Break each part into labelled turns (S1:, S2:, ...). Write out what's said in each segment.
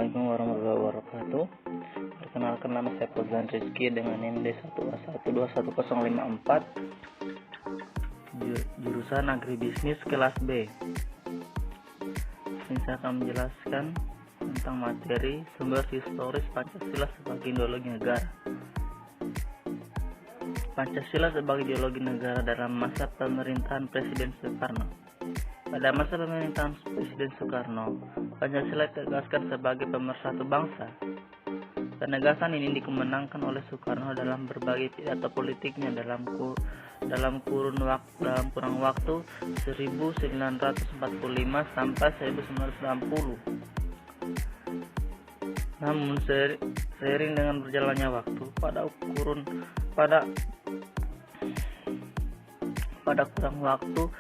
S1: Assalamualaikum warahmatullahi wabarakatuh. Perkenalkan, nama saya Fauzan Rizky dengan NIM D1A1211054, jurusan Agribisnis kelas B. Ini saya akan menjelaskan tentang materi sumber historis Pancasila sebagai ideologi negara. Pancasila sebagai ideologi negara dalam masa pemerintahan Presiden Soekarno. Pada masa pemerintahan Presiden Soekarno, Pancasila ditegaskan sebagai pemersatu bangsa. Penegasan ini dikemenangkan oleh Soekarno dalam berbagai pidato politiknya dalam kurun waktu 1945 sampai 1960. Namun seiring dengan berjalannya waktu, pada kurun waktu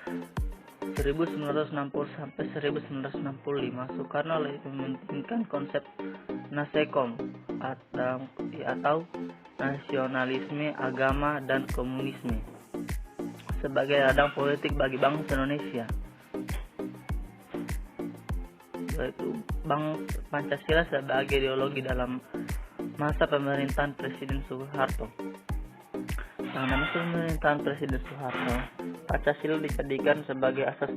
S1: 1960 sampai 1965, Soekarno lebih mementingkan konsep Nasekom atau nasionalisme, agama, dan komunisme sebagai ladang politik bagi bangsa Indonesia. Yaitu Pancasila sebagai ideologi dalam masa pemerintahan Presiden Soeharto. Dalam masa pemerintahan Presiden Soeharto, Pancasila dijadikan sebagai asas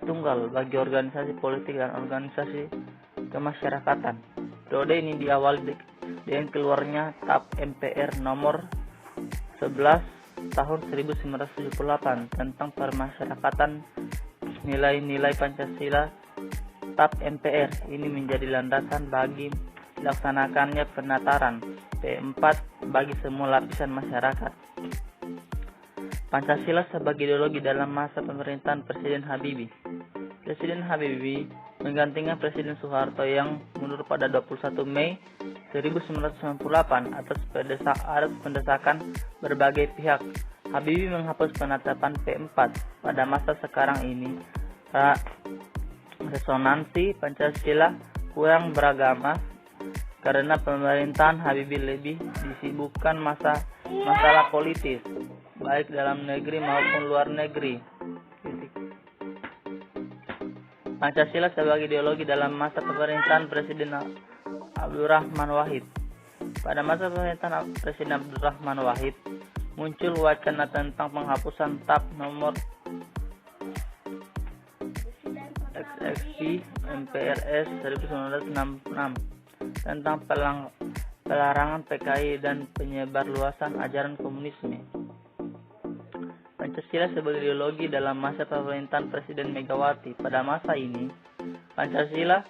S1: tunggal bagi organisasi politik dan organisasi kemasyarakatan. Periode ini diawali dengan keluarnya TAP MPR nomor 11 tahun 1978 tentang permasyarakatan nilai-nilai Pancasila. TAP MPR ini menjadi landasan bagi dilaksanakannya penataran P4 bagi semua lapisan masyarakat. Pancasila sebagai ideologi dalam masa pemerintahan Presiden Habibie. Presiden Habibie menggantikan Presiden Soeharto yang mundur pada 21 Mei 1998 atas pendesakan berbagai pihak. Habibie menghapus penetapan P4. Pada masa sekarang ini, resonansi Pancasila kurang beragama karena pemerintahan Habibie lebih disibukkan masalah politis, baik dalam negeri maupun luar negeri. Pancasila sebagai ideologi dalam masa pemerintahan Presiden Abdurrahman Wahid. Pada masa pemerintahan Presiden Abdurrahman Wahid, muncul wacana tentang penghapusan TAP nomor XXI MPRS 1966 tentang pelarangan PKI dan penyebarluasan ajaran komunisme. Pancasila sebagai ideologi dalam masa pemerintahan Presiden Megawati. Pada masa ini, Pancasila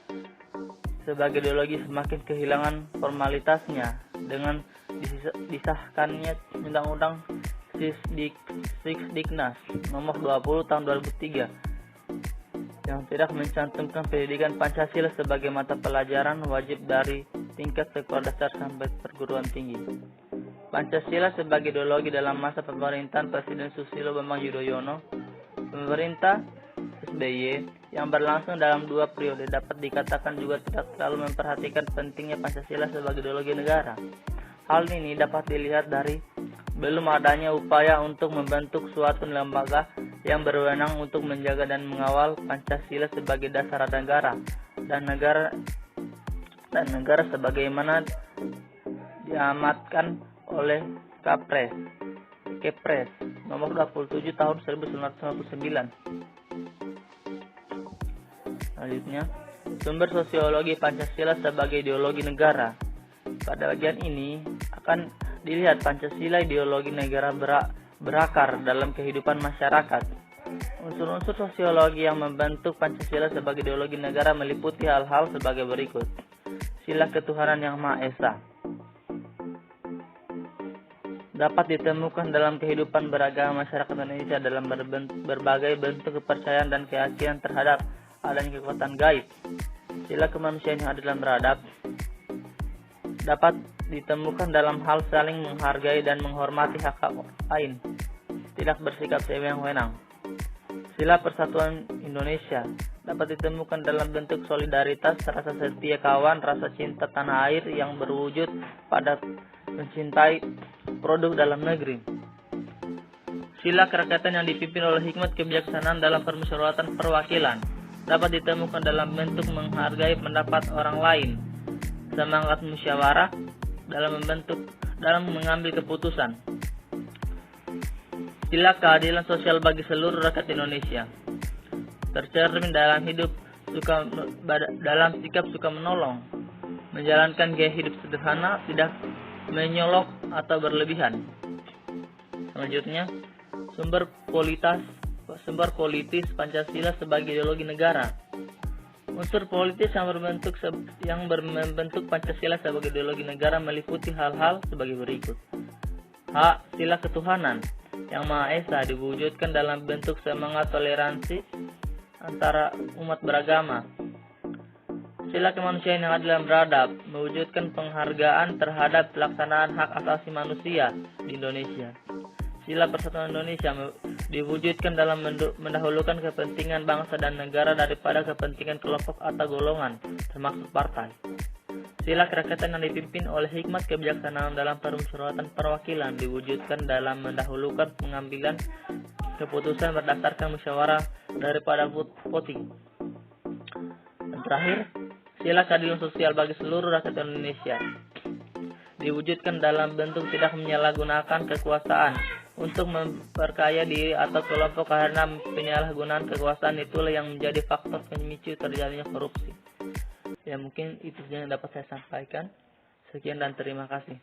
S1: sebagai ideologi semakin kehilangan formalitasnya dengan disahkannya Undang-Undang Sisdiknas nomor 20 tahun 2003 yang tidak mencantumkan pendidikan Pancasila sebagai mata pelajaran wajib dari tingkat sekolah dasar sampai perguruan tinggi. Pancasila sebagai ideologi dalam masa pemerintahan Presiden Susilo Bambang Yudhoyono. Pemerintah SBY yang berlangsung dalam 2 periode dapat dikatakan juga tidak terlalu memperhatikan pentingnya Pancasila sebagai ideologi negara. Hal ini dapat dilihat dari belum adanya upaya untuk membentuk suatu lembaga yang berwenang untuk menjaga dan mengawal Pancasila sebagai dasar negara dan negara sebagaimana diamatkan oleh Kepres nomor 27 tahun 1999. Selanjutnya, sumber sosiologi Pancasila sebagai ideologi negara. Pada bagian ini akan dilihat Pancasila ideologi negara berakar dalam kehidupan masyarakat. Unsur-unsur sosiologi yang membentuk Pancasila sebagai ideologi negara meliputi hal-hal sebagai berikut. Sila ketuhanan yang Maha Esa dapat ditemukan dalam kehidupan beragama masyarakat Indonesia dalam berbagai bentuk kepercayaan dan keyakinan terhadap adanya kekuatan gaib. Sila kemanusiaan yang adil dan beradab dapat ditemukan dalam hal saling menghargai dan menghormati hak orang lain, tidak bersikap sewenang-wenang. Sila persatuan Indonesia dapat ditemukan dalam bentuk solidaritas, rasa setia kawan, rasa cinta tanah air yang berwujud pada mencintai produk dalam negeri. Sila kerakyatan yang dipimpin oleh hikmat kebijaksanaan dalam permusyawaratan perwakilan. dapat ditemukan dalam bentuk menghargai pendapat orang lain, semangat musyawarah dalam mengambil keputusan. Sila keadilan sosial bagi seluruh rakyat Indonesia tercermin dalam sikap suka menolong, menjalankan gaya hidup sederhana, tidak menyolok atau berlebihan. Selanjutnya, sumber politis Pancasila sebagai ideologi negara. Unsur politis yang membentuk Pancasila sebagai ideologi negara meliputi hal-hal sebagai berikut. Sila ketuhanan yang Maha Esa diwujudkan dalam bentuk semangat toleransi antara umat beragama. Sila kemanusiaan yang adil dan beradab mewujudkan penghargaan terhadap pelaksanaan hak asasi manusia di Indonesia. Sila persatuan Indonesia diwujudkan dalam mendahulukan kepentingan bangsa dan negara daripada kepentingan kelompok atau golongan, termasuk partai. Sila kerakyatan yang dipimpin oleh hikmat kebijaksanaan dalam permusyawaratan perwakilan diwujudkan dalam mendahulukan pengambilan keputusan berdasarkan musyawarah daripada voting. Dan terakhir, sila keadilan sosial bagi seluruh rakyat Indonesia diwujudkan dalam bentuk tidak menyalahgunakan kekuasaan untuk memperkaya diri atau kelompok karena penyalahgunaan kekuasaan itulah yang menjadi faktor pemicu terjadinya korupsi. Ya, mungkin itu saja yang dapat saya sampaikan. Sekian dan terima kasih.